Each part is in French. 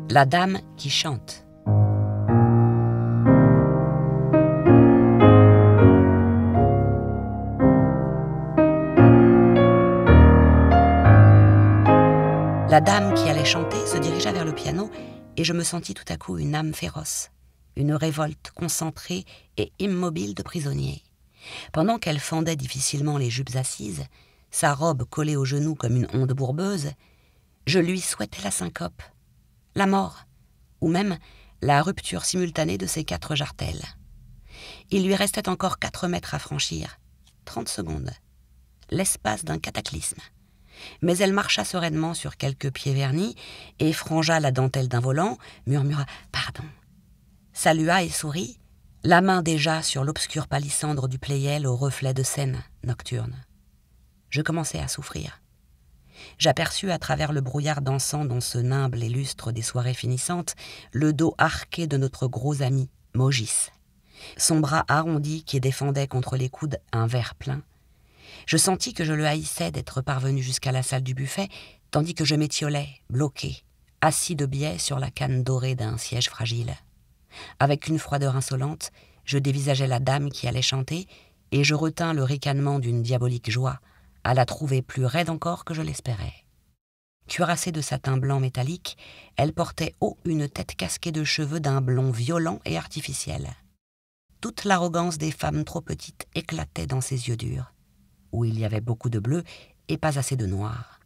La dame qui chante. La dame qui allait chanter se dirigea vers le piano et je me sentis tout à coup une âme féroce, une révolte concentrée et immobile de prisonnier. Pendant qu'elle fendait difficilement les jupes assises, sa robe collée aux genoux comme une onde bourbeuse, je lui souhaitais la syncope, la mort, ou même la rupture simultanée de ses 4 jartelles. Il lui restait encore 4 mètres à franchir, 30 secondes, l'espace d'un cataclysme. Mais elle marcha sereinement sur quelques pieds vernis et frangea la dentelle d'un volant, murmura « Pardon », salua et sourit, la main déjà sur l'obscure palissandre du Pleyel au reflet de scène nocturne. Je commençais à souffrir. J'aperçus à travers le brouillard dansant dont se nimble les lustres des soirées finissantes le dos arqué de notre gros ami, Mogis. Son bras arrondi qui défendait contre les coudes un verre plein. Je sentis que je le haïssais d'être parvenu jusqu'à la salle du buffet, tandis que je m'étiolais, bloqué, assis de biais sur la canne dorée d'un siège fragile. Avec une froideur insolente, je dévisageais la dame qui allait chanter, et je retins le ricanement d'une diabolique joie, à la trouver plus raide encore que je l'espérais. Cuirassée de satin blanc métallique, elle portait haut une tête casquée de cheveux d'un blond violent et artificiel. Toute l'arrogance des femmes trop petites éclatait dans ses yeux durs, où il y avait beaucoup de bleu et pas assez de noir.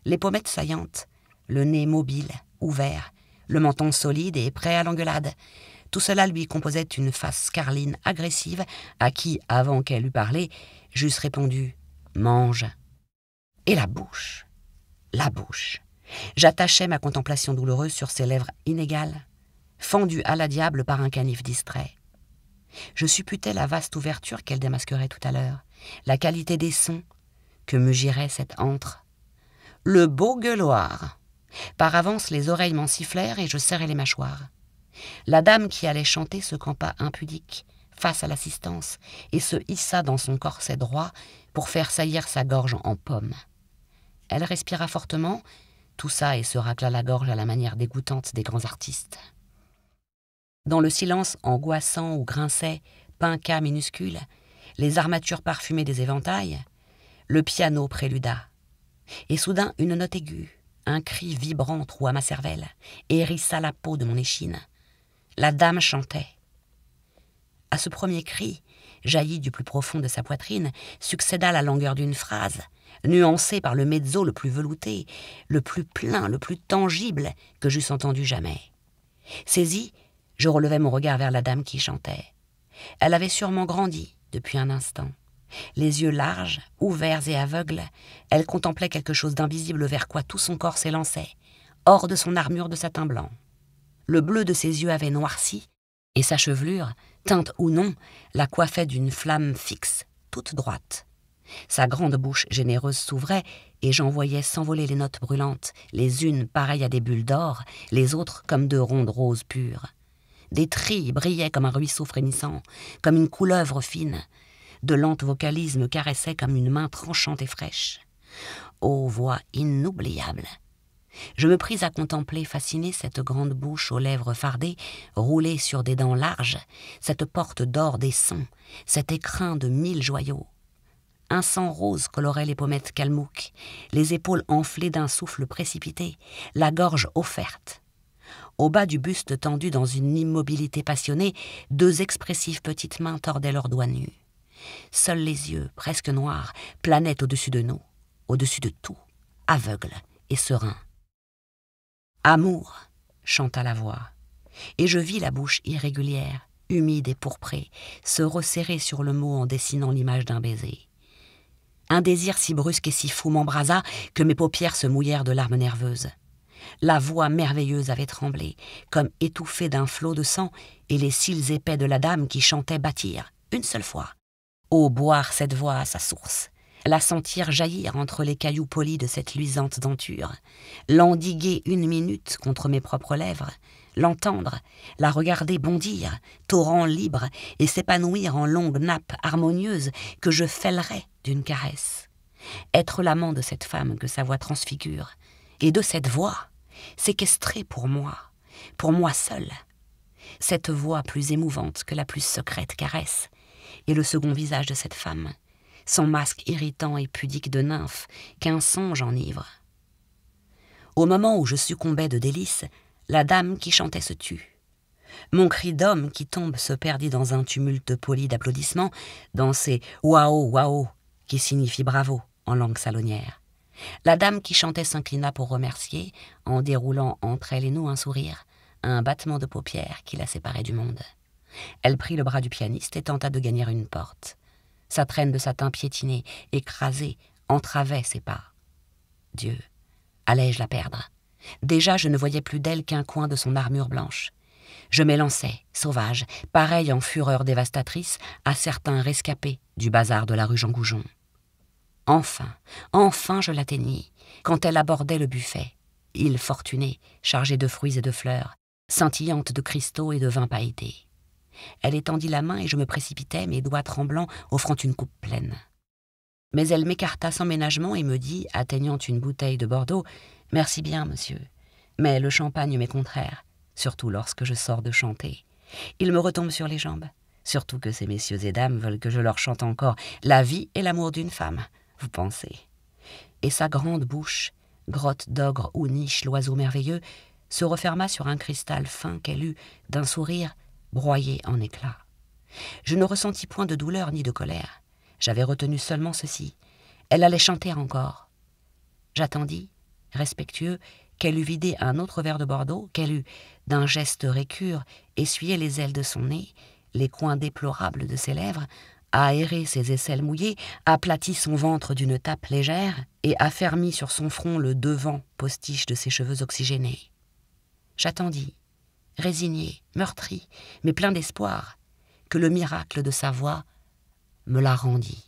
Les pommettes saillantes, le nez mobile, ouvert, le menton solide et prêt à l'engueulade, tout cela lui composait une face carline agressive à qui, avant qu'elle eût parlé, j'eusse répondu « Mange ». Et la bouche. J'attachais ma contemplation douloureuse sur ses lèvres inégales, fendues à la diable par un canif distrait. Je supputais la vaste ouverture qu'elle démasquerait tout à l'heure, la qualité des sons que me girait cette antre. Le beau gueuloir. Par avance, les oreilles m'en sifflèrent et je serrai les mâchoires. La dame qui allait chanter se campa impudique face à l'assistance et se hissa dans son corset droit pour faire saillir sa gorge en pomme. Elle respira fortement, toussa et se racla la gorge à la manière dégoûtante des grands artistes. Dans le silence angoissant où grinçaient, pincas minuscules, les armatures parfumées des éventails, le piano préluda. Et soudain, une note aiguë, un cri vibrant troua ma cervelle, hérissa la peau de mon échine. La dame chantait. À ce premier cri, jailli du plus profond de sa poitrine, succéda la langueur d'une phrase, nuancée par le mezzo le plus velouté, le plus plein, le plus tangible que j'eusse entendu jamais. Saisi, je relevai mon regard vers la dame qui chantait. Elle avait sûrement grandi depuis un instant. Les yeux larges, ouverts et aveugles, elle contemplait quelque chose d'invisible vers quoi tout son corps s'élançait, hors de son armure de satin blanc. Le bleu de ses yeux avait noirci, et sa chevelure, teinte ou non, la coiffait d'une flamme fixe, toute droite. Sa grande bouche généreuse s'ouvrait, et j'en voyais s'envoler les notes brûlantes, les unes pareilles à des bulles d'or, les autres comme de rondes roses pures. Des trilles brillaient comme un ruisseau frémissant, comme une couleuvre fine. De lents vocalismes me caressaient comme une main tranchante et fraîche. Ô voix inoubliable! Je me pris à contempler fasciné cette grande bouche aux lèvres fardées, roulée sur des dents larges, cette porte d'or des sons, cet écrin de 1000 joyaux. Un sang rose colorait les pommettes calmouques, les épaules enflées d'un souffle précipité, la gorge offerte. Au bas du buste tendu dans une immobilité passionnée, 2 expressives petites mains tordaient leurs doigts nus. Seuls les yeux, presque noirs, planaient au-dessus de nous, au-dessus de tout, aveugles et sereins. « Amour !» chanta la voix, et je vis la bouche irrégulière, humide et pourprée, se resserrer sur le mot en dessinant l'image d'un baiser. Un désir si brusque et si fou m'embrasa que mes paupières se mouillèrent de larmes nerveuses. La voix merveilleuse avait tremblé, comme étouffée d'un flot de sang, et les cils épais de la dame qui chantait battirent, une seule fois. Oh, boire cette voix à sa source, la sentir jaillir entre les cailloux polis de cette luisante denture, l'endiguer 1 minute contre mes propres lèvres, l'entendre, la regarder bondir, torrent libre, et s'épanouir en longues nappes harmonieuses que je fêlerais d'une caresse. Être l'amant de cette femme que sa voix transfigure, et de cette voix, séquestrée pour moi seule. Cette voix plus émouvante que la plus secrète caresse, et le second visage de cette femme, son masque irritant et pudique de nymphe qu'un songe enivre. Au moment où je succombais de délices, la dame qui chantait se tut. Mon cri d'homme qui tombe se perdit dans un tumulte poli d'applaudissements, dans ces « waouh, waouh » qui signifient bravo en langue salonière. La dame qui chantait s'inclina pour remercier, en déroulant entre elle et nous un sourire, un battement de paupières qui la séparait du monde. Elle prit le bras du pianiste et tenta de gagner une porte. Sa traîne de satin piétinée, écrasée, entravait ses pas. Dieu, allais-je la perdre? Déjà, je ne voyais plus d'elle qu'un coin de son armure blanche. Je m'élançai, sauvage, pareil en fureur dévastatrice à certains rescapés du bazar de la rue Jean Goujon. Enfin je l'atteignis, quand elle abordait le buffet, île fortunée, chargée de fruits et de fleurs, scintillante de cristaux et de vin pailleté. Elle étendit la main et je me précipitai, mes doigts tremblants, offrant une coupe pleine. Mais elle m'écarta sans ménagement et me dit, atteignant une bouteille de Bordeaux, « Merci bien, monsieur, mais le champagne m'est contraire, surtout lorsque je sors de chanter. Il me retombe sur les jambes, surtout que ces messieurs et dames veulent que je leur chante encore la vie et l'amour d'une femme, vous pensez. » Et sa grande bouche, grotte d'ogre ou niche l'oiseau merveilleux, se referma sur un cristal fin qu'elle eut d'un sourire broyé en éclats. Je ne ressentis point de douleur ni de colère. J'avais retenu seulement ceci. Elle allait chanter encore. J'attendis, respectueux, qu'elle eût vidé un autre verre de Bordeaux, qu'elle eût, d'un geste récure, essuyé les ailes de son nez, les coins déplorables de ses lèvres, aéré ses aisselles mouillées, aplati son ventre d'une tape légère et affermi sur son front le devant postiche de ses cheveux oxygénés. J'attendis, résigné, meurtri, mais plein d'espoir, que le miracle de sa voix me la rendit.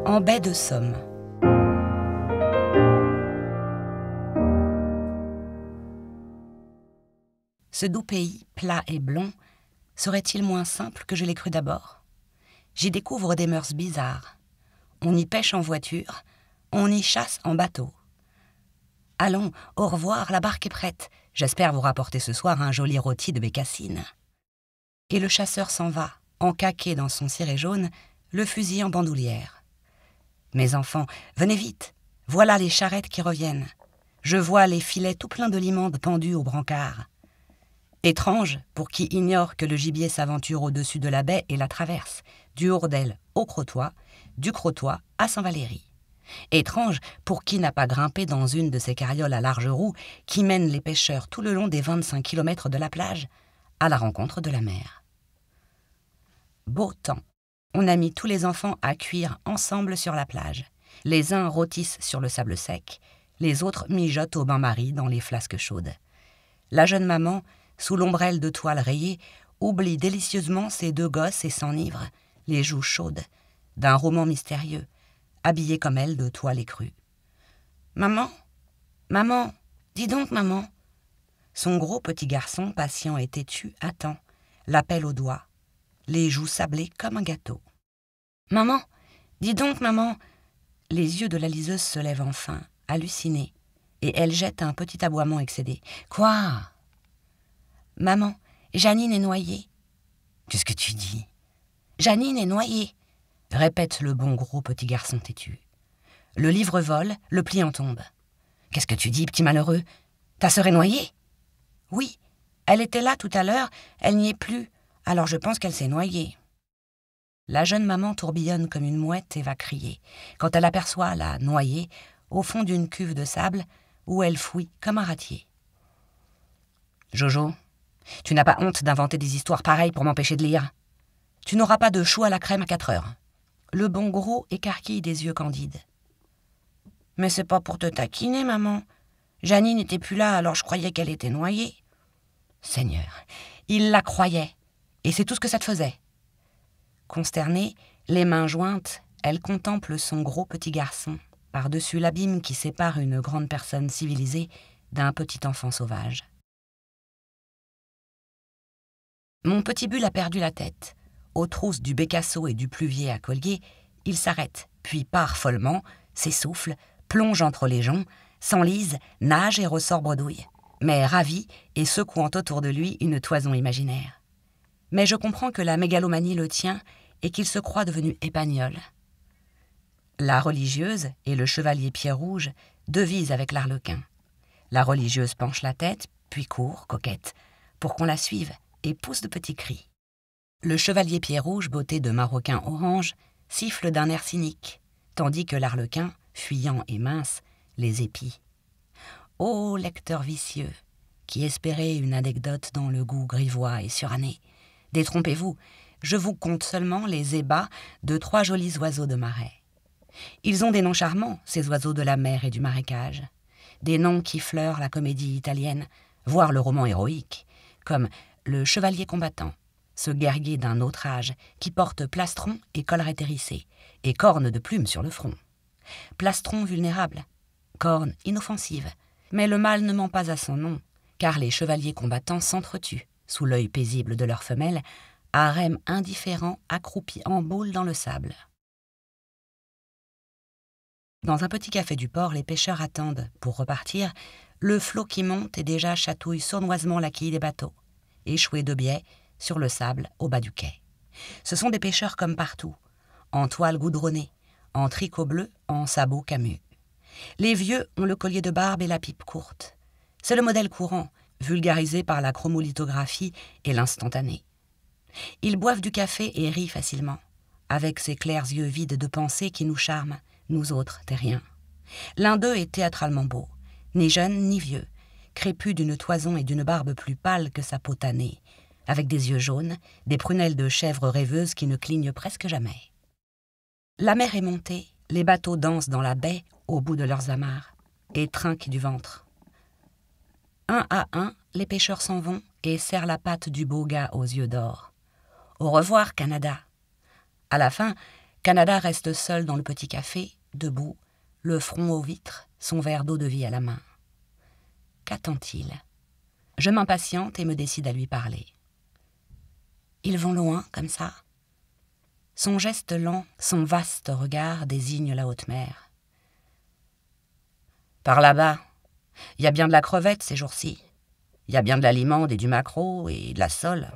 En baie de Somme. Ce doux pays, plat et blond, serait-il moins simple que je l'ai cru d'abord? J'y découvre des mœurs bizarres. On y pêche en voiture, on y chasse en bateau. Allons, au revoir, la barque est prête. J'espère vous rapporter ce soir un joli rôti de bécassine. Et le chasseur s'en va, encaqué dans son ciré jaune, le fusil en bandoulière. Mes enfants, venez vite, voilà les charrettes qui reviennent. Je vois les filets tout pleins de limandes pendus au brancard. Étrange pour qui ignore que le gibier s'aventure au-dessus de la baie et la traverse, du Hourdel au Crotoy, du Crotoy à Saint-Valery. Étrange pour qui n'a pas grimpé dans une de ces carrioles à large roue qui mènent les pêcheurs tout le long des 25 kilomètres de la plage à la rencontre de la mer. Beau temps. On a mis tous les enfants à cuire ensemble sur la plage. Les uns rôtissent sur le sable sec, les autres mijotent au bain-marie dans les flasques chaudes. La jeune maman, sous l'ombrelle de toile rayée, oublie délicieusement ses deux gosses et s'enivre, les joues chaudes, d'un roman mystérieux, habillée comme elle de toile écrue. « Maman, maman, dis donc maman !» Son gros petit garçon, patient et têtu, attend, l'appelle au doigt, les joues sablées comme un gâteau. « Maman, dis donc maman !» Les yeux de la liseuse se lèvent enfin, hallucinés, et elle jette un petit aboiement excédé. « Quoi ?»« Maman, Janine est noyée. »« Qu'est-ce que tu dis ?»« Janine est noyée !» répète le bon gros petit garçon têtu. Le livre vole, le pliant tombe. « Qu'est-ce que tu dis, petit malheureux? Ta sœur est noyée ?»« Oui, elle était là tout à l'heure, elle n'y est plus, alors je pense qu'elle s'est noyée. » La jeune maman tourbillonne comme une mouette et va crier, quand elle aperçoit la noyée au fond d'une cuve de sable où elle fouille comme un ratier. « Jojo, tu n'as pas honte d'inventer des histoires pareilles pour m'empêcher de lire? Tu n'auras pas de chou à la crème à 4 heures. » Le bon gros écarquille des yeux candides. « Mais c'est pas pour te taquiner, maman. Janine n'était plus là, alors je croyais qu'elle était noyée. » Seigneur, il la croyait. Et c'est tout ce que ça te faisait. Consternée, les mains jointes, elle contemple son gros petit garçon, par-dessus l'abîme qui sépare une grande personne civilisée d'un petit enfant sauvage. Mon petit Bull a perdu la tête. Aux trousses du bécasseau et du pluvier à collier, il s'arrête, puis part follement, s'essouffle, plonge entre les joncs, s'enlise, nage et ressort bredouille, mais ravi et secouant autour de lui une toison imaginaire. Mais je comprends que la mégalomanie le tient et qu'il se croit devenu épagnol. La religieuse et le chevalier Pierre-Rouge devisent avec l'arlequin. La religieuse penche la tête, puis court, coquette, pour qu'on la suive, et pousse de petits cris. Le chevalier Pierre-Rouge, botté de maroquin orange, siffle d'un air cynique, tandis que l'arlequin, fuyant et mince, les épie. Ô lecteur vicieux, qui espérez une anecdote dans le goût grivois et suranné, détrompez-vous, je vous conte seulement les ébats de 3 jolis oiseaux de marais. Ils ont des noms charmants, ces oiseaux de la mer et du marécage, des noms qui fleurent la comédie italienne, voire le roman héroïque, comme le chevalier combattant, ce guerrier d'un autre âge qui porte plastron et collerette hérissée, et cornes de plumes sur le front. Plastron vulnérable, cornes inoffensives, mais le mâle ne ment pas à son nom, car les chevaliers combattants s'entretuent, sous l'œil paisible de leurs femelles, harem indifférent accroupi en boule dans le sable. Dans un petit café du port, les pêcheurs attendent, pour repartir, le flot qui monte et déjà chatouille sournoisement la quille des bateaux, échoués de biais sur le sable au bas du quai. Ce sont des pêcheurs comme partout, en toile goudronnée, en tricot bleu, en sabots Camus. Les vieux ont le collier de barbe et la pipe courte. C'est le modèle courant, vulgarisé par la chromolithographie et l'instantané. Ils boivent du café et rient facilement, avec ces clairs yeux vides de pensée qui nous charment, nous autres terriens. L'un d'eux est théâtralement beau, ni jeune ni vieux, crépus d'une toison et d'une barbe plus pâle que sa peau tannée, avec des yeux jaunes, des prunelles de chèvre rêveuse qui ne clignent presque jamais. La mer est montée, les bateaux dansent dans la baie au bout de leurs amarres, et trinquent du ventre. Un à un, les pêcheurs s'en vont et serrent la patte du beau gars aux yeux d'or. Au revoir, Canada. À la fin, Canada reste seul dans le petit café, debout, le front aux vitres, son verre d'eau-de-vie à la main. Qu'attend-il ? Je m'impatiente et me décide à lui parler. Ils vont loin, comme ça. Son geste lent, son vaste regard désigne la haute mer. Par là-bas, il y a bien de la crevette ces jours-ci. Il y a bien de la limande et du maquereau et de la sole.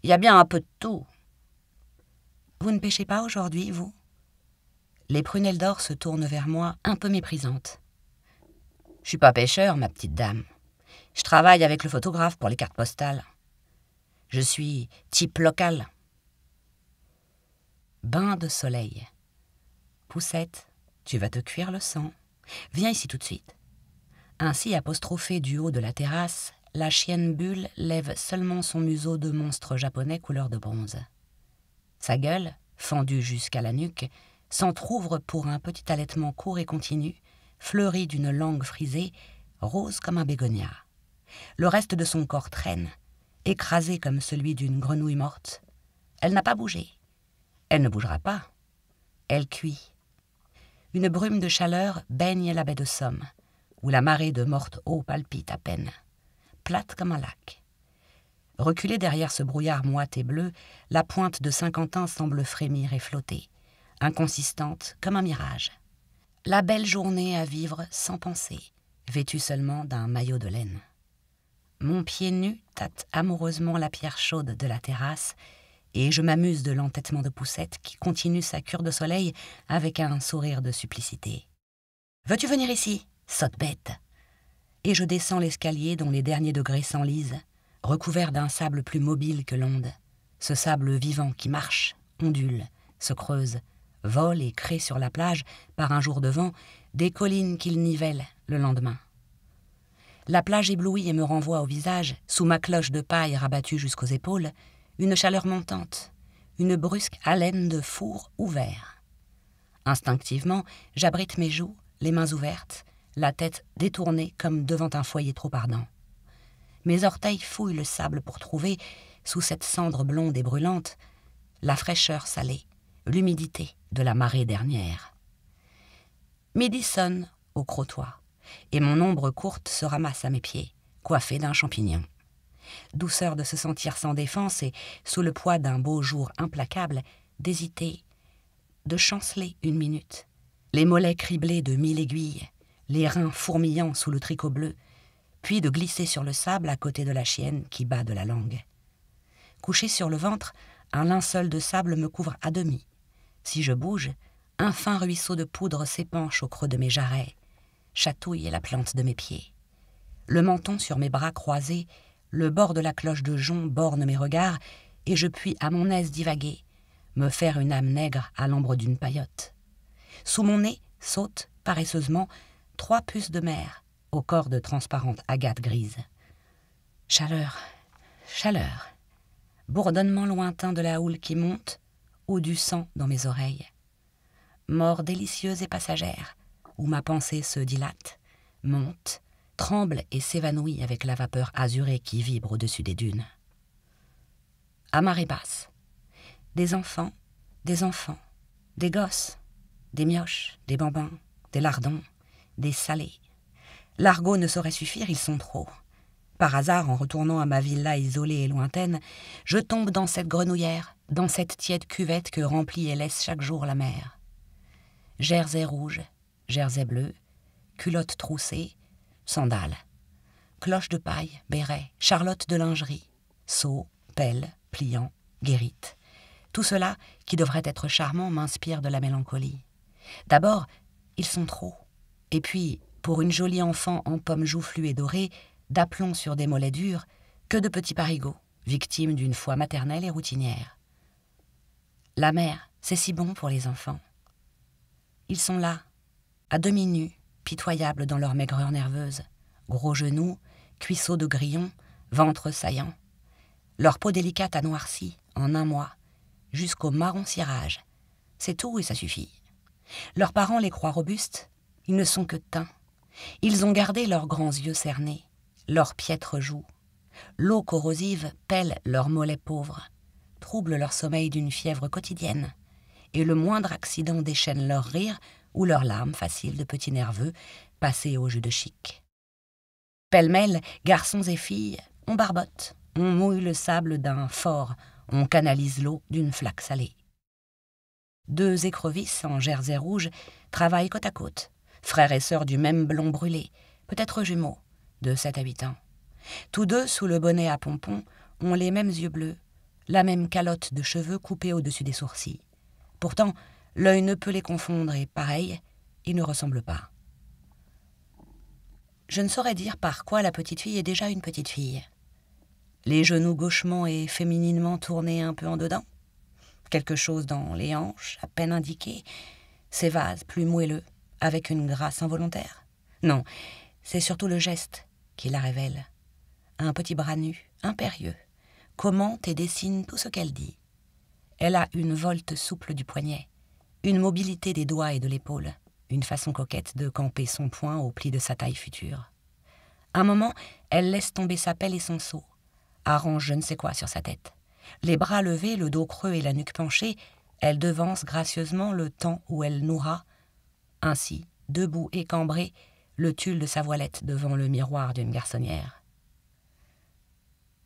Il y a bien un peu de tout. Vous ne pêchez pas aujourd'hui, vous ? Les prunelles d'or se tournent vers moi, un peu méprisantes. Je suis pas pêcheur, ma petite dame. Je travaille avec le photographe pour les cartes postales. Je suis type local. Bain de soleil. Poussette, tu vas te cuire le sang. Viens ici tout de suite. Ainsi apostrophée du haut de la terrasse, la chienne Bull lève seulement son museau de monstre japonais couleur de bronze. Sa gueule, fendue jusqu'à la nuque, s'entr'ouvre pour un petit allaitement court et continu, fleuri d'une langue frisée, rose comme un bégonia. Le reste de son corps traîne, écrasé comme celui d'une grenouille morte. Elle n'a pas bougé. Elle ne bougera pas. Elle cuit. Une brume de chaleur baigne la baie de Somme, où la marée de morte eau palpite à peine, plate comme un lac. Reculée derrière ce brouillard moite et bleu, la pointe de Saint-Quentin semble frémir et flotter, inconsistante comme un mirage. La belle journée à vivre sans penser, vêtue seulement d'un maillot de laine. Mon pied nu tâte amoureusement la pierre chaude de la terrasse et je m'amuse de l'entêtement de Poussette qui continue sa cure de soleil avec un sourire de supplicité. « Veux-tu venir ici, sotte bête ?» Et je descends l'escalier dont les derniers degrés s'enlisent, recouvert d'un sable plus mobile que l'onde, ce sable vivant qui marche, ondule, se creuse, vole et crée sur la plage, par un jour de vent, des collines qu'il nivelle le lendemain. La plage éblouit et me renvoie au visage, sous ma cloche de paille rabattue jusqu'aux épaules, une chaleur montante, une brusque haleine de four ouvert. Instinctivement, j'abrite mes joues, les mains ouvertes, la tête détournée comme devant un foyer trop ardent. Mes orteils fouillent le sable pour trouver, sous cette cendre blonde et brûlante, la fraîcheur salée, l'humidité de la marée dernière. Midi sonne au crottoir, et mon ombre courte se ramasse à mes pieds, coiffée d'un champignon. Douceur de se sentir sans défense et, sous le poids d'un beau jour implacable, d'hésiter, de chanceler une minute, les mollets criblés de 1000 aiguilles, les reins fourmillant sous le tricot bleu, puis de glisser sur le sable à côté de la chienne qui bat de la langue. Couché sur le ventre, un linceul de sable me couvre à demi. Si je bouge, un fin ruisseau de poudre s'épanche au creux de mes jarrets, chatouille la plante de mes pieds. Le menton sur mes bras croisés, le bord de la cloche de jonc borne mes regards, et je puis à mon aise divaguer, me faire une âme nègre à l'ombre d'une paillote. Sous mon nez sautent, paresseusement, 3 puces de mer, aux cordes transparentes agates grises. Chaleur, chaleur, bourdonnement lointain de la houle qui monte, ou du sang dans mes oreilles. Mort délicieuse et passagère, où ma pensée se dilate, monte, tremble et s'évanouit avec la vapeur azurée qui vibre au-dessus des dunes. À marée basse, des enfants, des gosses, des mioches, des bambins, des lardons, des salés. L'argot ne saurait suffire, ils sont trop. Par hasard, en retournant à ma villa isolée et lointaine, je tombe dans cette grenouillère, dans cette tiède cuvette que remplit et laisse chaque jour la mer. Jersey rouge, jersey bleu, culotte troussée, sandales, cloche de paille, béret, charlotte de lingerie, seau, pelle, pliant, guérite. Tout cela, qui devrait être charmant, m'inspire de la mélancolie. D'abord, ils sont trop. Et puis, pour une jolie enfant en pommes joufflues et dorées, d'aplomb sur des mollets durs, que de petits parigots, victimes d'une foi maternelle et routinière. La mer, c'est si bon pour les enfants. Ils sont là, à demi nus, pitoyables dans leur maigreur nerveuse, gros genoux, cuisseaux de grillon, ventre saillant. Leur peau délicate a noirci, en un mois, jusqu'au marron cirage. C'est tout et ça suffit. Leurs parents les croient robustes, ils ne sont que teints. Ils ont gardé leurs grands yeux cernés, leurs piètres joues. L'eau corrosive pèle leurs mollets pauvres, trouble leur sommeil d'une fièvre quotidienne, et le moindre accident déchaîne leur rire ou leurs larmes faciles de petits nerveux passés au jus de chic. Pêle-mêle, garçons et filles, on barbote, on mouille le sable d'un fort, on canalise l'eau d'une flaque salée. 2 écrevisses en jersey rouge travaillent côte à côte, frères et sœurs du même blond brûlé, peut-être jumeaux, de 7 à 8 ans. Tous deux, sous le bonnet à pompons, ont les mêmes yeux bleus, la même calotte de cheveux coupée au-dessus des sourcils. Pourtant, l'œil ne peut les confondre et, pareil, ils ne ressemblent pas. Je ne saurais dire par quoi la petite fille est déjà une petite fille. Les genoux gauchement et fémininement tournés un peu en dedans, quelque chose dans les hanches, à peine indiqué, ces vases plus moelleux, avec une grâce involontaire. Non, c'est surtout le geste qui la révèle. Un petit bras nu, impérieux, commente et dessine tout ce qu'elle dit. Elle a une volte souple du poignet, une mobilité des doigts et de l'épaule, une façon coquette de camper son poing au pli de sa taille future. Un moment, elle laisse tomber sa pelle et son seau, arrange je ne sais quoi sur sa tête. Les bras levés, le dos creux et la nuque penchée, elle devance gracieusement le temps où elle nourra, ainsi, debout et cambrée, le tulle de sa voilette devant le miroir d'une garçonnière.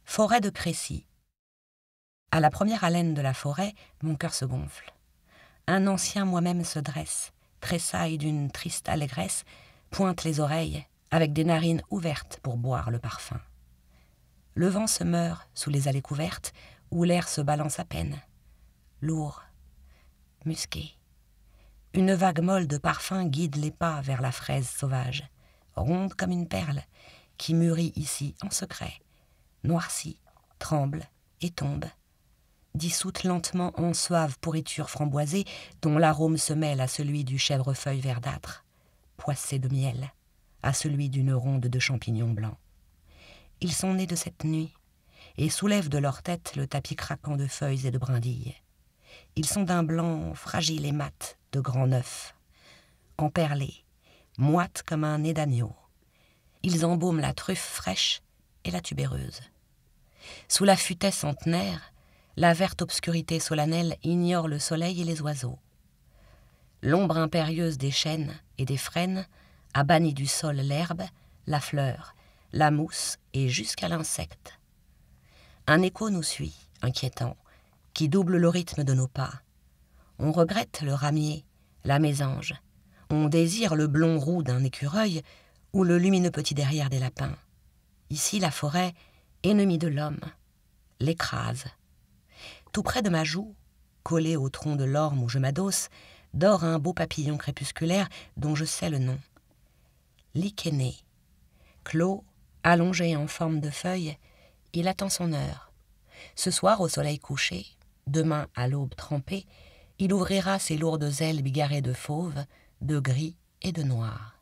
Forêt de Crécy. À la première haleine de la forêt, mon cœur se gonfle. Un ancien moi-même se dresse, tressaille d'une triste allégresse, pointe les oreilles, avec des narines ouvertes pour boire le parfum. Le vent se meurt sous les allées couvertes, où l'air se balance à peine. Lourd, musqué. Une vague molle de parfum guide les pas vers la fraise sauvage, ronde comme une perle, qui mûrit ici en secret, noircit, tremble et tombe, dissoute lentement en suave pourriture framboisée dont l'arôme se mêle à celui du chèvrefeuille verdâtre, poissé de miel, à celui d'une ronde de champignons blancs. Ils sont nés de cette nuit et soulèvent de leur tête le tapis craquant de feuilles et de brindilles. Ils sont d'un blanc fragile et mat, de grands neufs, emperlés, moites comme un nez d'agneau. Ils embaument la truffe fraîche et la tubéreuse. Sous la futaie centenaire, la verte obscurité solennelle ignore le soleil et les oiseaux. L'ombre impérieuse des chênes et des frênes a banni du sol l'herbe, la fleur, la mousse et jusqu'à l'insecte. Un écho nous suit, inquiétant, qui double le rythme de nos pas. On regrette le ramier, la mésange. On désire le blond roux d'un écureuil ou le lumineux petit derrière des lapins. Ici, la forêt, ennemie de l'homme, l'écrase. Tout près de ma joue, collé au tronc de l'orme où je m'adosse, dort un beau papillon crépusculaire dont je sais le nom. L'Ichénée. Clos, allongé en forme de feuille, il attend son heure. Ce soir, au soleil couché, demain à l'aube trempée, il ouvrira ses lourdes ailes bigarrées de fauve, de gris et de noir.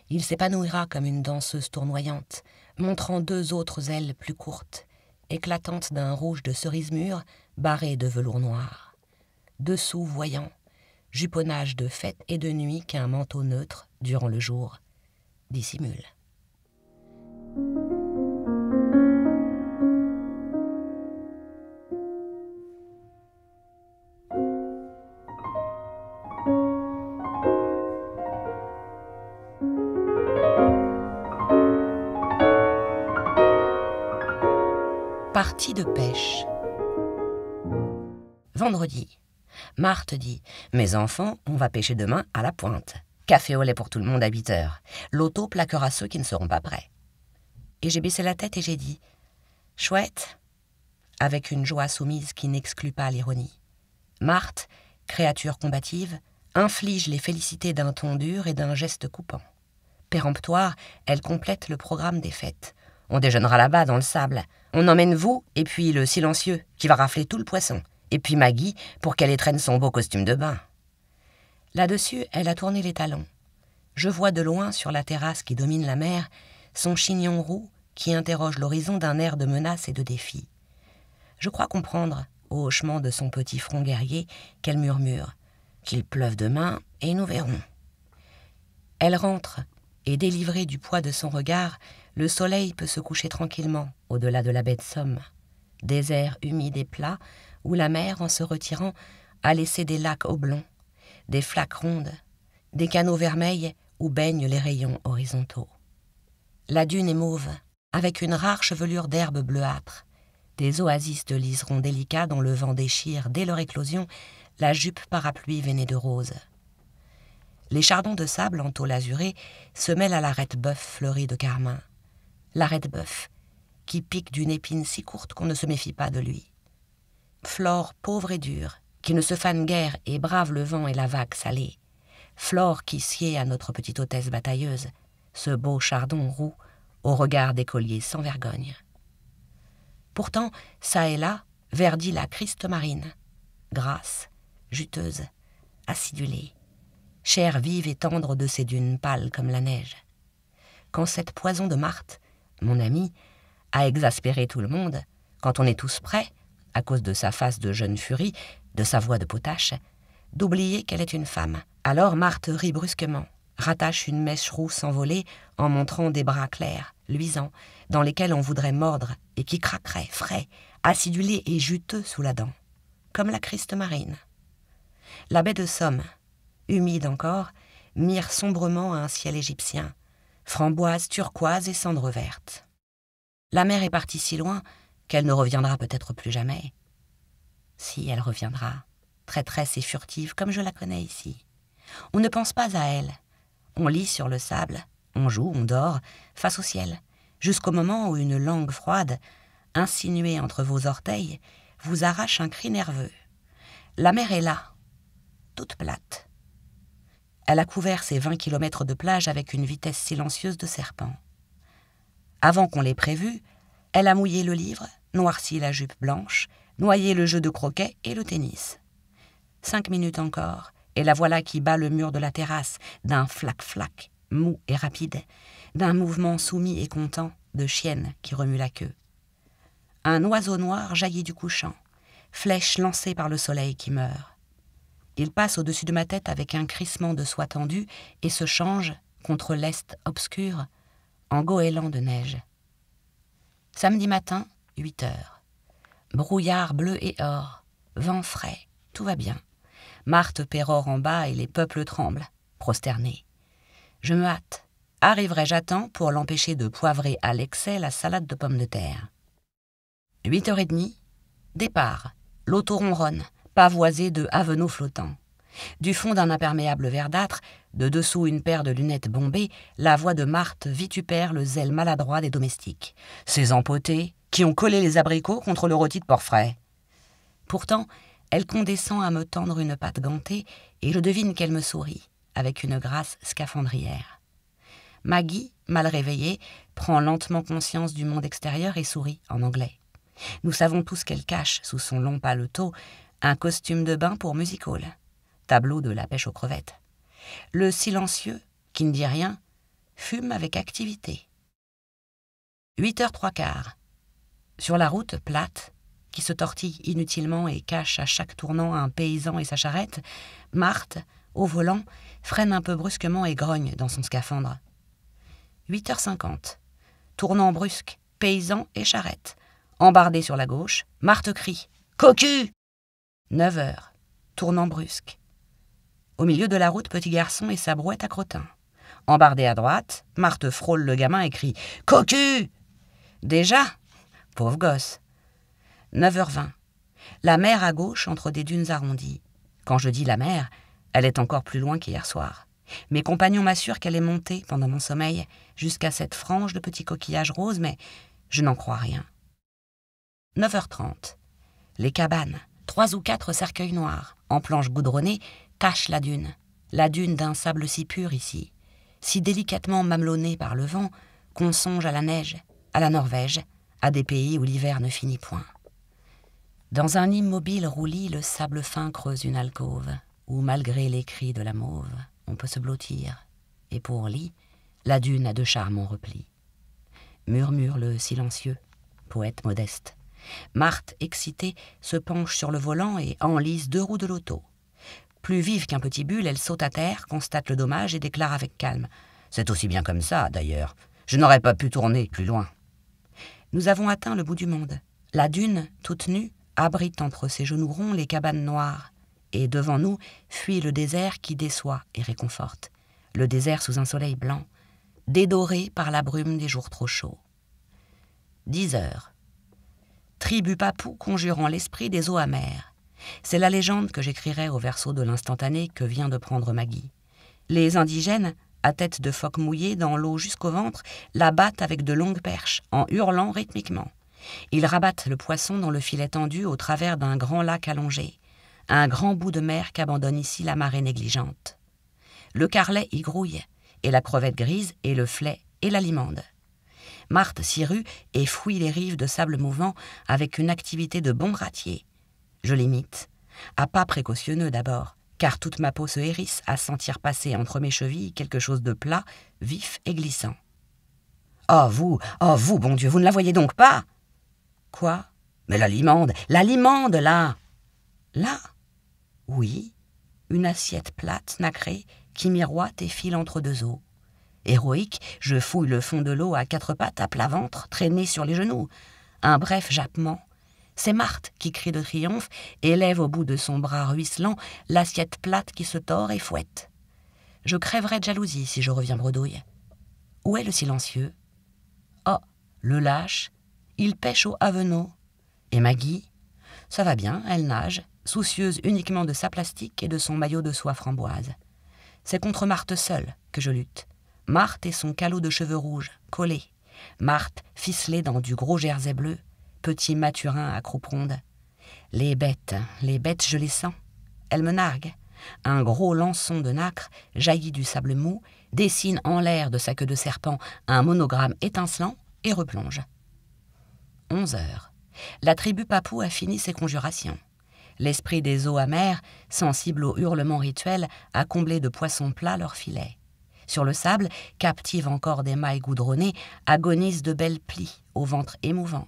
Il s'épanouira comme une danseuse tournoyante, montrant deux autres ailes plus courtes, éclatantes d'un rouge de cerise mûre, barrées de velours noir. Dessous voyant, juponnage de fête et de nuit qu'un manteau neutre, durant le jour, dissimule. Partie de pêche. Vendredi. Marthe dit « Mes enfants, on va pêcher demain à la pointe. Café au lait pour tout le monde à 8 heures. L'auto plaquera ceux qui ne seront pas prêts. » Et j'ai baissé la tête et j'ai dit « Chouette !» avec une joie soumise qui n'exclut pas l'ironie. Marthe, créature combative, inflige les félicités d'un ton dur et d'un geste coupant. Péremptoire, elle complète le programme des fêtes. On déjeunera là-bas, dans le sable. On emmène vous, et puis le silencieux, qui va rafler tout le poisson. Et puis Maggie, pour qu'elle étrenne son beau costume de bain. Là-dessus, elle a tourné les talons. Je vois de loin, sur la terrasse qui domine la mer, son chignon roux qui interroge l'horizon d'un air de menace et de défi. Je crois comprendre, au hochement de son petit front guerrier, qu'elle murmure « Qu'il pleuve demain, et nous verrons. » Elle rentre, et délivrée du poids de son regard, le soleil peut se coucher tranquillement au-delà de la baie de Somme. Désert humide et plat, où la mer, en se retirant, a laissé des lacs oblongs, des flaques rondes, des canaux vermeils où baignent les rayons horizontaux. La dune est mauve, avec une rare chevelure d'herbe bleuâtre, des oasis de liserons délicats dont le vent déchire, dès leur éclosion, la jupe parapluie veinée de rose. Les chardons de sable en tôle azurée se mêlent à l'arête-bœuf fleurie de carmin. L'arête-bœuf, qui pique d'une épine si courte qu'on ne se méfie pas de lui. Flore pauvre et dure, qui ne se fane guère et brave le vent et la vague salée. Flore qui sied à notre petite hôtesse batailleuse, ce beau chardon roux, au regard d'écolier sans vergogne. Pourtant, çà et là, verdit la Christe marine, grasse, juteuse, acidulée, chair vive et tendre de ces dunes pâles comme la neige. Quand cette poison de Marthe, mon amie, a exaspéré tout le monde, quand on est tous prêts, à cause de sa face de jeune furie, de sa voix de potache, d'oublier qu'elle est une femme. Alors Marthe rit brusquement, rattache une mèche rousse envolée en montrant des bras clairs, luisants, dans lesquels on voudrait mordre et qui craqueraient, frais, acidulés et juteux sous la dent, comme la Christe marine. La baie de Somme, humide encore, mire sombrement à un ciel égyptien, framboise turquoise et cendre verte. La mer est partie si loin qu'elle ne reviendra peut-être plus jamais. Si, elle reviendra, traîtresse et furtive comme je la connais ici. On ne pense pas à elle. On lit sur le sable, on joue, on dort, face au ciel, jusqu'au moment où une langue froide, insinuée entre vos orteils, vous arrache un cri nerveux. La mer est là, toute plate. Elle a couvert ses 20 kilomètres de plage avec une vitesse silencieuse de serpent. Avant qu'on l'ait prévue, elle a mouillé le livre, noirci la jupe blanche, noyé le jeu de croquet et le tennis. 5 minutes encore, et la voilà qui bat le mur de la terrasse d'un flac-flac, mou et rapide, d'un mouvement soumis et content de chienne qui remue la queue. Un oiseau noir jaillit du couchant, flèche lancée par le soleil qui meurt. Il passe au-dessus de ma tête avec un crissement de soie tendue et se change, contre l'est obscur, en goéland de neige. Samedi matin, 8 heures. Brouillard bleu et or, vent frais, tout va bien. Marthe pérore en bas et les peuples tremblent, prosternés. Je me hâte. Arriverai-je à temps pour l'empêcher de poivrer à l'excès la salade de pommes de terre? 8h30, départ. L'auto ronronne, pavoisé de havenaux flottants. Du fond d'un imperméable verdâtre, de dessous une paire de lunettes bombées, la voix de Marthe vitupère le zèle maladroit des domestiques. Ces empotés qui ont collé les abricots contre le rôti de porc frais. Pourtant, elle condescend à me tendre une patte gantée et je devine qu'elle me sourit, avec une grâce scaphandrière. Maggie, mal réveillée, prend lentement conscience du monde extérieur et sourit en anglais. Nous savons tous qu'elle cache, sous son long paletot, un costume de bain pour music hall, tableau de la pêche aux crevettes. Le silencieux, qui ne dit rien, fume avec activité. 8h15. Sur la route plate, qui se tortille inutilement et cache à chaque tournant un paysan et sa charrette, Marthe, au volant, freine un peu brusquement et grogne dans son scaphandre. 8h50. Tournant brusque, paysan et charrette. Embardé sur la gauche, Marthe crie « Cocu !» 9h. Tournant brusque. Au milieu de la route, petit garçon et sa brouette à crottin. Embardé à droite, Marthe frôle le gamin et crie « Cocu !» Déjà ? Pauvre gosse. 9h20. La mer à gauche entre des dunes arrondies. Quand je dis la mer, elle est encore plus loin qu'hier soir. Mes compagnons m'assurent qu'elle est montée, pendant mon sommeil, jusqu'à cette frange de petits coquillages roses, mais je n'en crois rien. 9h30. Les cabanes, 3 ou 4 cercueils noirs, en planches goudronnées, cachent la dune d'un sable si pur ici, si délicatement mamelonné par le vent, qu'on songe à la neige, à la Norvège, à des pays où l'hiver ne finit point. Dans un immobile roulis, le sable fin creuse une alcôve, où, malgré les cris de la mauve, on peut se blottir, et pour lit, la dune a de charmants replis. Murmure le silencieux, poète modeste. Marthe, excitée, se penche sur le volant et enlise 2 roues de l'auto. Plus vive qu'un petit bulle, elle saute à terre, constate le dommage et déclare avec calme « C'est aussi bien comme ça, d'ailleurs. Je n'aurais pas pu tourner plus loin. » Nous avons atteint le bout du monde. La dune, toute nue, abrite entre ses genoux ronds les cabanes noires. Et devant nous fuit le désert qui déçoit et réconforte. Le désert sous un soleil blanc, dédoré par la brume des jours trop chauds. 10h. Tribu papou conjurant l'esprit des eaux amères. C'est la légende que j'écrirai au verso de l'instantané que vient de prendre Maggie. Les indigènes, à tête de phoque mouillée dans l'eau jusqu'au ventre, la battent avec de longues perches, en hurlant rythmiquement. Ils rabattent le poisson dans le filet tendu au travers d'un grand lac allongé. Un grand bout de mer qu'abandonne ici la marée négligente. Le carlet y grouille, et la crevette grise, et le flet, et la limande. Marthe s'y rue et fouille les rives de sable mouvant avec une activité de bon ratier. Je l'imite, à pas précautionneux d'abord, car toute ma peau se hérisse à sentir passer entre mes chevilles quelque chose de plat, vif et glissant. « Oh vous, bon Dieu, vous ne la voyez donc pas ?»« Quoi ? Mais la limande, là !»« Là ? Oui, une assiette plate, nacrée, qui miroite et file entre 2 eaux. Héroïque, je fouille le fond de l'eau à 4 pattes, à plat ventre, traîné sur les genoux. Un bref jappement. C'est Marthe qui crie de triomphe et lève au bout de son bras ruisselant l'assiette plate qui se tord et fouette. Je crèverais de jalousie si je reviens bredouille. Où est le silencieux ? Oh, le lâche, il pêche au havenot. Et Maggie ? Ça va bien, elle nage, soucieuse uniquement de sa plastique et de son maillot de soie framboise. C'est contre Marthe seule que je lutte. Marthe et son calot de cheveux rouges, collés. Marthe ficelée dans du gros jersey bleu, petit maturin à croupe ronde. Les bêtes, je les sens. Elles me narguent. Un gros lançon de nacre jaillit du sable mou, dessine en l'air de sa queue de serpent un monogramme étincelant et replonge. 11h. La tribu papou a fini ses conjurations. L'esprit des eaux amères, sensible aux hurlements rituels, a comblé de poissons plats leurs filets. Sur le sable, captive encore des mailles goudronnées, agonisent de belles plis au ventre émouvant.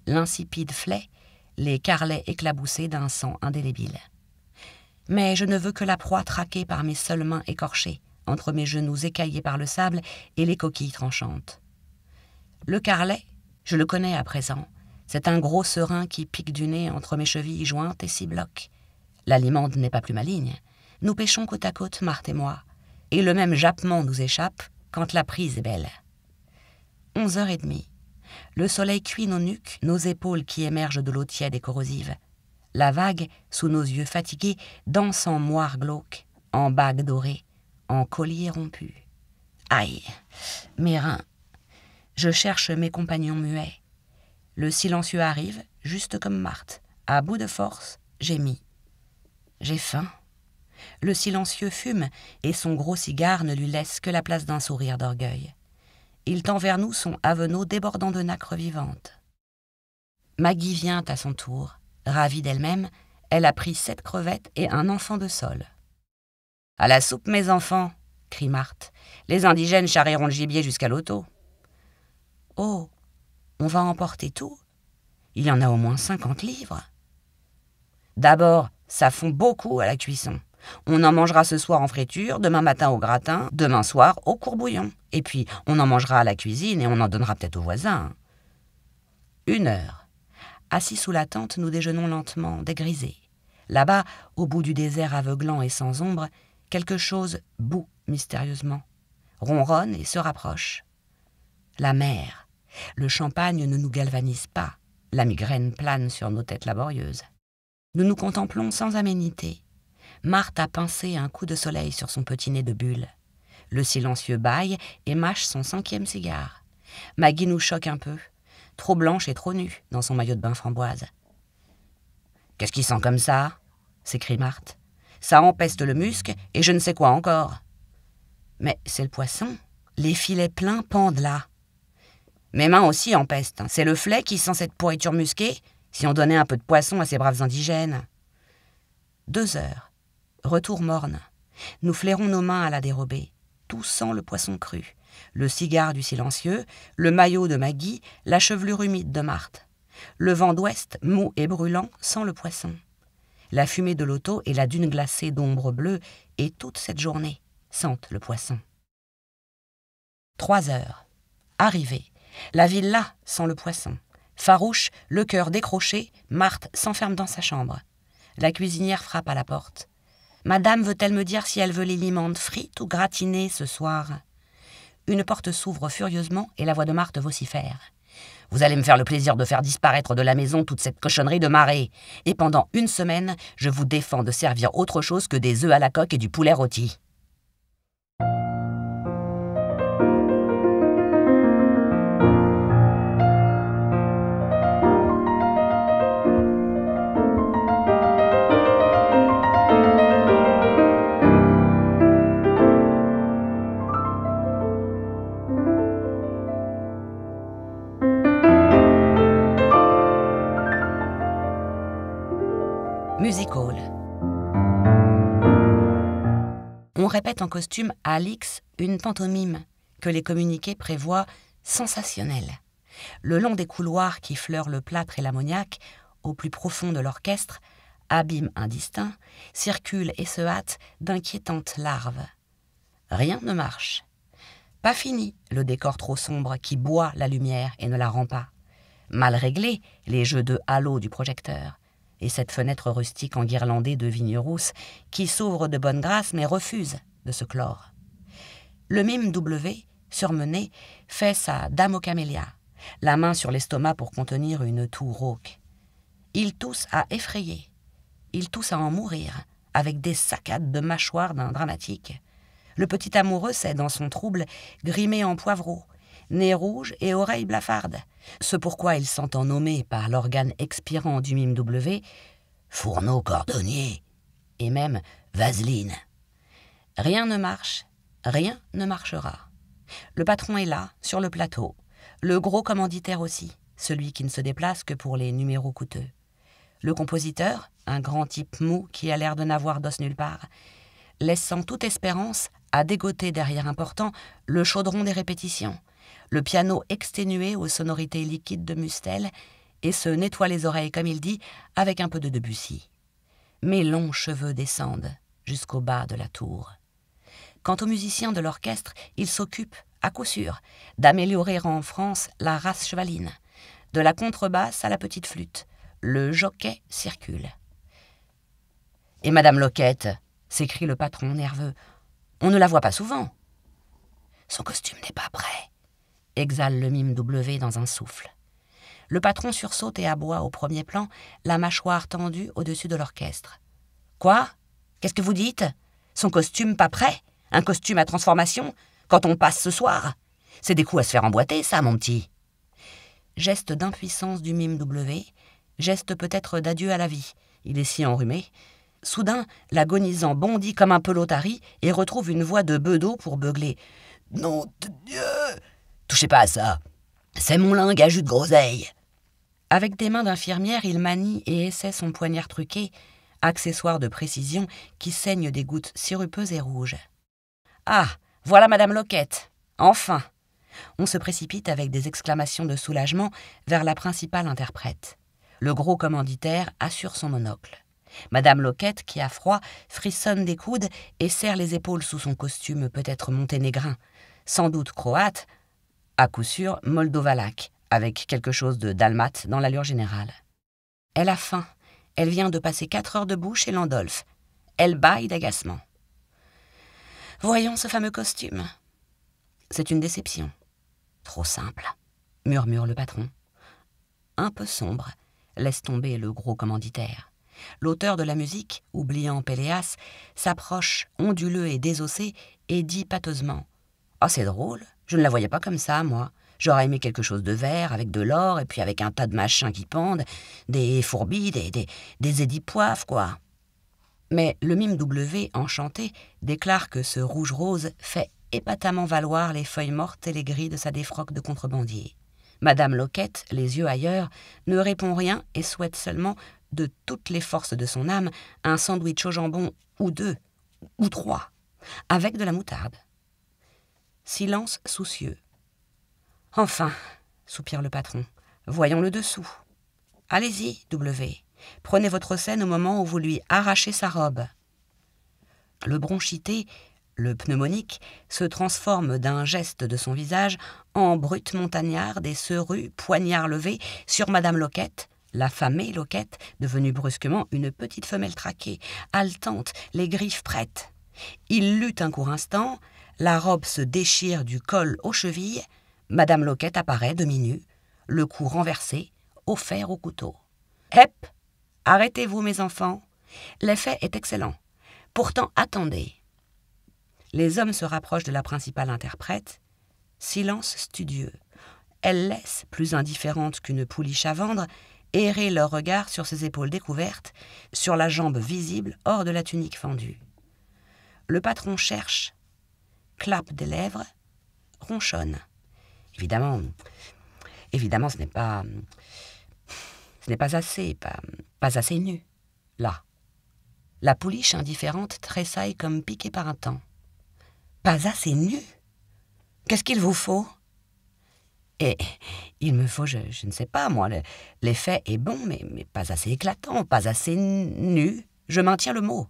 L'insipide flet, les carlets éclaboussés d'un sang indélébile. Mais je ne veux que la proie traquée par mes seules mains écorchées, entre mes genoux écaillés par le sable et les coquilles tranchantes. Le carlet, je le connais à présent, C'est un gros serin qui pique du nez entre mes chevilles jointes et s'y bloque. La limande n'est pas plus maligne. Nous pêchons côte à côte, Marthe et moi, et le même jappement nous échappe quand la prise est belle. 11h30. Le soleil cuit nos nuques, nos épaules qui émergent de l'eau tiède et corrosive. La vague, sous nos yeux fatigués, danse en moire glauque, en bagues dorées, en colliers rompus. Aïe, mes reins. Je cherche mes compagnons muets. Le silencieux arrive, juste comme Marthe. À bout de force, gémis. J'ai faim. Le silencieux fume, et son gros cigare ne lui laisse que la place d'un sourire d'orgueil. Il tend vers nous son havenot débordant de nacre vivante. Maggie vient à son tour. Ravie d'elle-même, elle a pris 7 crevettes et un enfant de sol. « À la soupe, mes enfants !» crie Marthe. « Les indigènes charrieront le gibier jusqu'à l'auto. »« Oh, on va emporter tout ? Il y en a au moins 50 livres. »« D'abord, ça fond beaucoup à la cuisson. On en mangera ce soir en friture, demain matin au gratin, demain soir au courbouillon. Et puis, on en mangera à la cuisine et on en donnera peut-être aux voisins. » 1 heure. Assis sous la tente, nous déjeunons lentement, dégrisés. Là-bas, au bout du désert aveuglant et sans ombre, quelque chose bout mystérieusement, ronronne et se rapproche. La mer. Le champagne ne nous galvanise pas. La migraine plane sur nos têtes laborieuses. Nous nous contemplons sans aménité. Marthe a pincé un coup de soleil sur son petit nez de bulle. Le silencieux bâille et mâche son 5e cigare. Maggie nous choque un peu, trop blanche et trop nue dans son maillot de bain framboise. « Qu'est-ce qui sent comme ça ?» s'écrie Marthe. « Ça empeste le musc et je ne sais quoi encore. »« Mais c'est le poisson. Les filets pleins pendent là. »« Mes mains aussi empestent. C'est le fleix qui sent cette pourriture musquée. Si on donnait un peu de poisson à ces braves indigènes. » 2 heures. Retour morne. Nous flairons nos mains à la dérobée. Tout sent le poisson cru. Le cigare du silencieux, le maillot de Maggie, la chevelure humide de Marthe. Le vent d'ouest, mou et brûlant, sent le poisson. La fumée de l'auto et la dune glacée d'ombre bleue, et toute cette journée, sentent le poisson. 3 heures. Arrivée. La villa sent le poisson. Farouche, le cœur décroché, Marthe s'enferme dans sa chambre. La cuisinière frappe à la porte. « Madame veut-elle me dire si elle veut les limandes frites ou gratinées ce soir ?» Une porte s'ouvre furieusement et la voix de Marthe vocifère. « Vous allez me faire le plaisir de faire disparaître de la maison toute cette cochonnerie de marée. Et pendant 1 semaine, je vous défends de servir autre chose que des œufs à la coque et du poulet rôti. » Music Hall. On répète en costume à Alix une pantomime que les communiqués prévoient sensationnelle. Le long des couloirs qui fleurent le plâtre et l'ammoniaque, au plus profond de l'orchestre, abîme indistinct, circulent et se hâtent d'inquiétantes larves. Rien ne marche. Pas fini le décor trop sombre qui boit la lumière et ne la rend pas. Mal réglés les jeux de halo du projecteur. Et cette fenêtre rustique enguirlandée de vignes rousses qui s'ouvre de bonne grâce mais refuse de se clore. Le mime W, surmené, fait sa dame aux camélias, la main sur l'estomac pour contenir une toux rauque. Il tousse à effrayer, il tousse à en mourir, avec des saccades de mâchoires d'un dramatique. Le petit amoureux s'est, dans son trouble, grimé en poivreau, nez rouge et oreilles blafardes, ce pourquoi il s'entend nommer par l'organe expirant du mime W, fourneau cordonnier, et même vaseline. Rien ne marche, rien ne marchera. Le patron est là, sur le plateau, le gros commanditaire aussi, celui qui ne se déplace que pour les numéros coûteux. Le compositeur, un grand type mou qui a l'air de n'avoir d'os nulle part, laissant toute espérance à dégoter derrière un portant le chaudron des répétitions, le piano exténué aux sonorités liquides de Mustel, et se nettoie les oreilles, comme il dit, avec un peu de Debussy. Mes longs cheveux descendent jusqu'au bas de la tour. Quant aux musiciens de l'orchestre, ils s'occupent, à coup sûr, d'améliorer en France la race chevaline, de la contrebasse à la petite flûte. Le jockey circule. « Et Madame Loquette ?» s'écrie le patron nerveux. « On ne la voit pas souvent. »« Son costume n'est pas prêt, » exhale le mime W dans un souffle. Le patron sursaute et aboie au premier plan, la mâchoire tendue au-dessus de l'orchestre. « Quoi ? Qu'est-ce que vous dites ? Son costume pas prêt ? Un costume à transformation ? Quand on passe ce soir ? C'est des coups à se faire emboîter, ça, mon petit !» Geste d'impuissance du mime W, geste peut-être d'adieu à la vie. Il est si enrhumé. Soudain, l'agonisant bondit comme un pelotari et retrouve une voix de bedeau pour beugler. « Nom de Dieu ! Touchez pas à ça. C'est mon lingue à jus de groseille. » Avec des mains d'infirmière, il manie et essaie son poignard truqué, accessoire de précision qui saigne des gouttes sirupeuses et rouges. « Ah, voilà Madame Loquette. Enfin !» On se précipite avec des exclamations de soulagement vers la principale interprète. Le gros commanditaire assure son monocle. Madame Loquette, qui a froid, frissonne des coudes et serre les épaules sous son costume peut-être monténégrin, sans doute croate, à coup sûr moldovalaque, avec quelque chose de dalmate dans l'allure générale. Elle a faim. Elle vient de passer 4 heures debout chez Landolph. Elle bâille d'agacement. Voyons ce fameux costume. C'est une déception. Trop simple, murmure le patron. Un peu sombre, laisse tomber le gros commanditaire. L'auteur de la musique, oubliant Péléas, s'approche, onduleux et désossé, et dit pâteusement « Ah, c'est drôle, je ne la voyais pas comme ça, moi. J'aurais aimé quelque chose de vert, avec de l'or, et puis avec un tas de machins qui pendent, des fourbis, des édipoives, quoi. » Mais le mime W, enchanté, déclare que ce rouge-rose fait épatamment valoir les feuilles mortes et les grilles de sa défroque de contrebandier. Madame Loquette, les yeux ailleurs, ne répond rien et souhaite seulement, de toutes les forces de son âme, un sandwich au jambon, ou 2, ou 3, avec de la moutarde. Silence soucieux. « Enfin, soupire le patron, voyons le dessous. Allez-y, W, prenez votre scène au moment où vous lui arrachez sa robe. » Le bronchité, le pneumonique, se transforme d'un geste de son visage en brute montagnarde et se rue, poignard levé, sur Madame Loquette, l'affamée Loquette, devenue brusquement une petite femelle traquée, haletante, les griffes prêtes. Il lutte un court instant, la robe se déchire du col aux chevilles, Madame Loquette apparaît demi-nue, le cou renversé, offert au couteau. « Hep ! Arrêtez-vous, mes enfants. L'effet est excellent. Pourtant, attendez. » Les hommes se rapprochent de la principale interprète. Silence studieux. Elle laisse, plus indifférente qu'une pouliche à vendre, errer leur regard sur ses épaules découvertes, sur la jambe visible hors de la tunique fendue. Le patron cherche, clappe des lèvres, ronchonne. Évidemment, ce n'est pas assez, pas assez nu, là. La pouliche indifférente tressaille comme piquée par un temps. Pas assez nu ? Qu'est-ce qu'il vous faut ? Et il me faut, je ne sais pas, moi, l'effet est bon, mais pas assez éclatant, pas assez nu. Je maintiens le mot.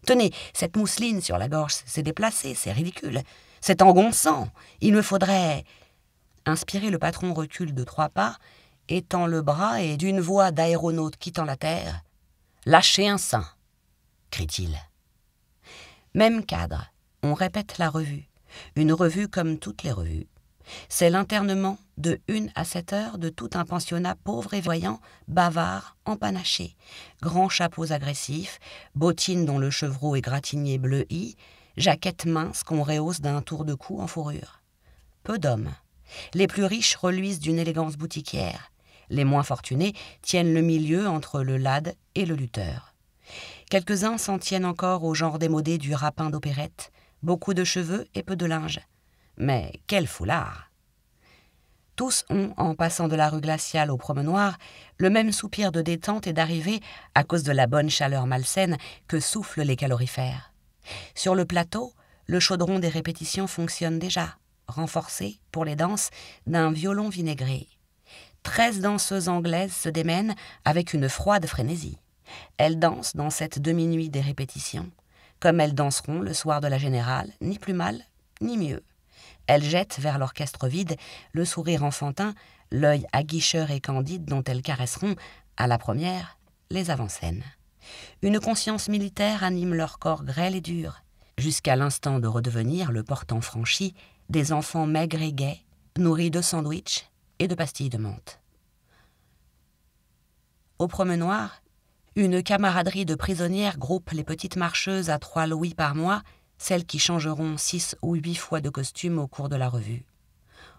Tenez, cette mousseline sur la gorge, c'est déplacé, c'est ridicule. C'est engonçant. Il me faudrait... Inspiré, le patron recule de 3 pas, étend le bras et, d'une voix d'aéronaute quittant la terre, « Lâchez un sein !» crie-t-il. Même cadre, on répète la revue. Une revue comme toutes les revues. C'est l'internement de 1 à 7 heures de tout un pensionnat pauvre et voyant, bavard, empanaché, grands chapeaux agressifs, bottines dont le chevreau est gratigné bleu-i, jaquettes minces qu'on rehausse d'un tour de cou en fourrure. Peu d'hommes. Les plus riches reluisent d'une élégance boutiquière. Les moins fortunés tiennent le milieu entre le lad et le lutteur. Quelques-uns s'en tiennent encore au genre démodé du rapin d'opérette, beaucoup de cheveux et peu de linge. Mais quel foulard! Tous ont, en passant de la rue Glaciale au promenoir, le même soupir de détente et d'arrivée à cause de la bonne chaleur malsaine que soufflent les calorifères. Sur le plateau, le chaudron des répétitions fonctionne déjà, renforcé, pour les danses, d'un violon vinaigré. 13 danseuses anglaises se démènent avec une froide frénésie. Elles dansent dans cette demi-nuit des répétitions, comme elles danseront le soir de la générale, ni plus mal, ni mieux. Elle jette vers l'orchestre vide le sourire enfantin, l'œil aguicheur et candide dont elles caresseront, à la première, les avant-scènes. Une conscience militaire anime leur corps grêle et dur, jusqu'à l'instant de redevenir, le portant franchi, des enfants maigres et gais, nourris de sandwichs et de pastilles de menthe. Au promenoir, une camaraderie de prisonnières groupe les petites marcheuses à 3 louis par mois, celles qui changeront 6 ou 8 fois de costume au cours de la revue.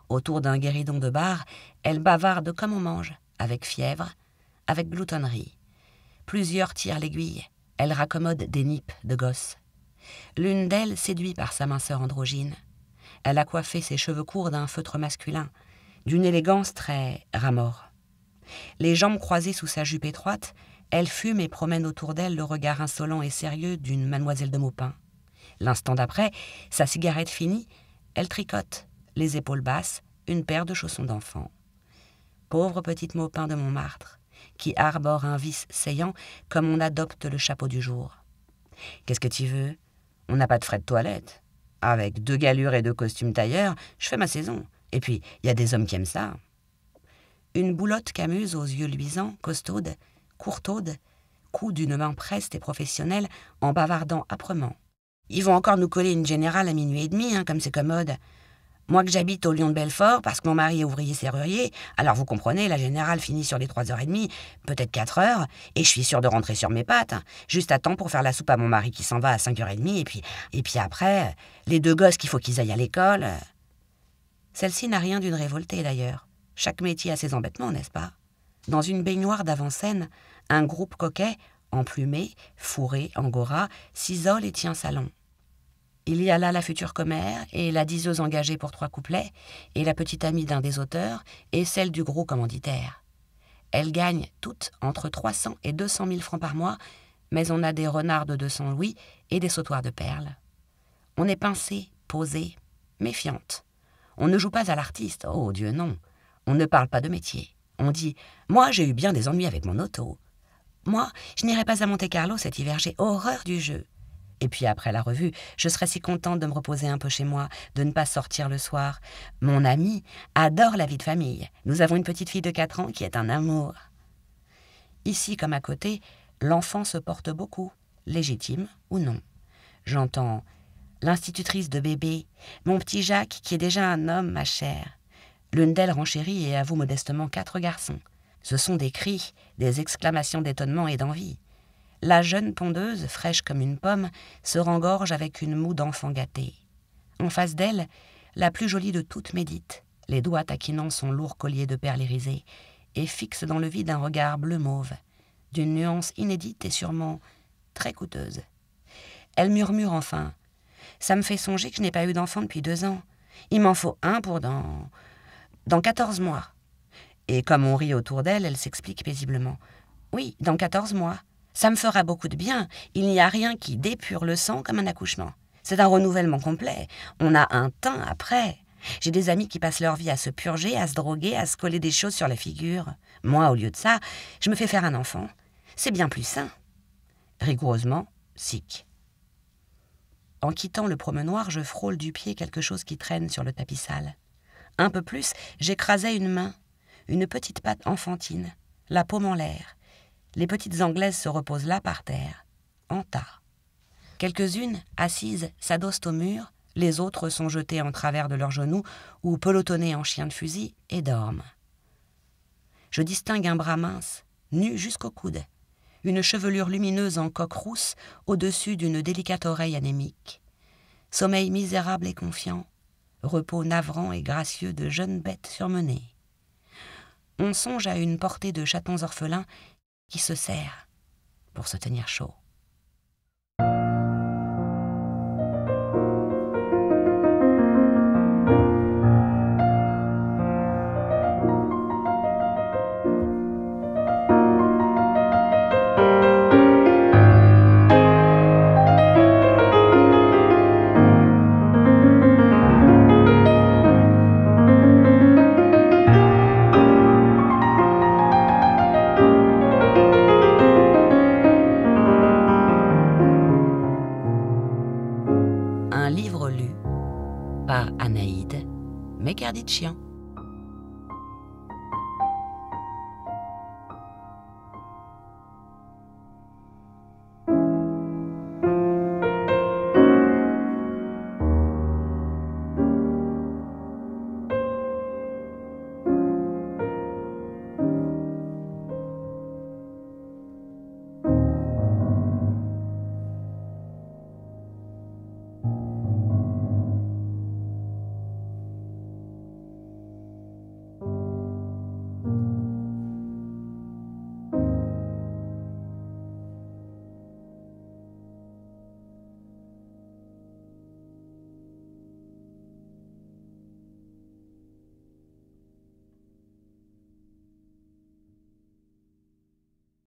Autour d'un guéridon de bar, elles bavardent comme on mange, avec fièvre, avec gloutonnerie. Plusieurs tirent l'aiguille, elles raccommodent des nippes de gosses. L'une d'elles séduit par sa minceur androgyne. Elle a coiffé ses cheveux courts d'un feutre masculin, d'une élégance très ramor. Les jambes croisées sous sa jupe étroite, elle fume et promène autour d'elle le regard insolent et sérieux d'une mademoiselle de Maupin. L'instant d'après, sa cigarette finie, elle tricote, les épaules basses, une paire de chaussons d'enfant. Pauvre petite Maupin de Montmartre, qui arbore un vice saillant comme on adopte le chapeau du jour. Qu'est-ce que tu veux? On n'a pas de frais de toilette. Avec 2 galures et 2 costumes tailleurs, je fais ma saison. Et puis, il y a des hommes qui aiment ça. Une boulotte camuse aux yeux luisants, costaude, courtaude, coud d'une main preste et professionnelle en bavardant âprement. Ils vont encore nous coller une générale à 00h30, comme c'est commode. Moi que j'habite au Lion de Belfort, parce que mon mari est ouvrier serrurier, alors vous comprenez, la générale finit sur les 3h30, peut-être 4h, et je suis sûre de rentrer sur mes pattes, juste à temps pour faire la soupe à mon mari qui s'en va à 5h30, et puis après, les 2 gosses qu'il faut qu'ils aillent à l'école. Celle-ci n'a rien d'une révoltée d'ailleurs. Chaque métier a ses embêtements, n'est-ce pas? Dans une baignoire d'avant-scène, un groupe coquet, emplumé, fourré, angora, s'isole et tient salon. Il y a là la future commère et la diseuse engagée pour 3 couplets, et la petite amie d'un des auteurs, et celle du gros commanditaire. Elles gagnent toutes entre 300 et 200 000 francs par mois, mais on a des renards de 200 louis et des sautoirs de perles. On est pincée, posée, méfiante. On ne joue pas à l'artiste, oh Dieu non. On ne parle pas de métier. On dit « Moi, j'ai eu bien des ennuis avec mon auto. Moi, je n'irai pas à Monte-Carlo cet hiver, j'ai horreur du jeu. » Et puis après la revue, je serais si contente de me reposer un peu chez moi, de ne pas sortir le soir. Mon ami adore la vie de famille. Nous avons une petite fille de 4 ans qui est un amour. Ici comme à côté, l'enfant se porte beaucoup, légitime ou non. J'entends « L'institutrice de bébé, mon petit Jacques qui est déjà un homme, ma chère. » L'une d'elles renchérit et avoue modestement 4 garçons. Ce sont des cris, des exclamations d'étonnement et d'envie. La jeune pondeuse, fraîche comme une pomme, se rengorge avec une moue d'enfant gâté. En face d'elle, la plus jolie de toutes médite, les doigts taquinant son lourd collier de perles irisées, et fixe dans le vide un regard bleu-mauve, d'une nuance inédite et sûrement très coûteuse. Elle murmure enfin « Ça me fait songer que je n'ai pas eu d'enfant depuis 2 ans. Il m'en faut un pour dans 14 mois. » Et comme on rit autour d'elle, elle s'explique paisiblement. « Oui, dans 14 mois. Ça me fera beaucoup de bien. Il n'y a rien qui dépure le sang comme un accouchement. C'est un renouvellement complet. On a un teint après. J'ai des amis qui passent leur vie à se purger, à se droguer, à se coller des choses sur la figure. Moi, au lieu de ça, je me fais faire un enfant. C'est bien plus sain. » Rigoureusement, sick. En quittant le promenoir, je frôle du pied quelque chose qui traîne sur le tapis sale. Un peu plus, j'écrasais une main, une petite patte enfantine, la paume en l'air. Les petites Anglaises se reposent là par terre, en tas. Quelques-unes, assises, s'adossent au mur, les autres sont jetées en travers de leurs genoux ou pelotonnées en chien de fusil et dorment. Je distingue un bras mince, nu jusqu'au coude, une chevelure lumineuse en coque rousse au-dessus d'une délicate oreille anémique. Sommeil misérable et confiant, repos navrant et gracieux de jeunes bêtes surmenées. On songe à une portée de chatons orphelins qui se serrent pour se tenir chaud. Un livre lu par Anaïde mais qu'er dit de chien.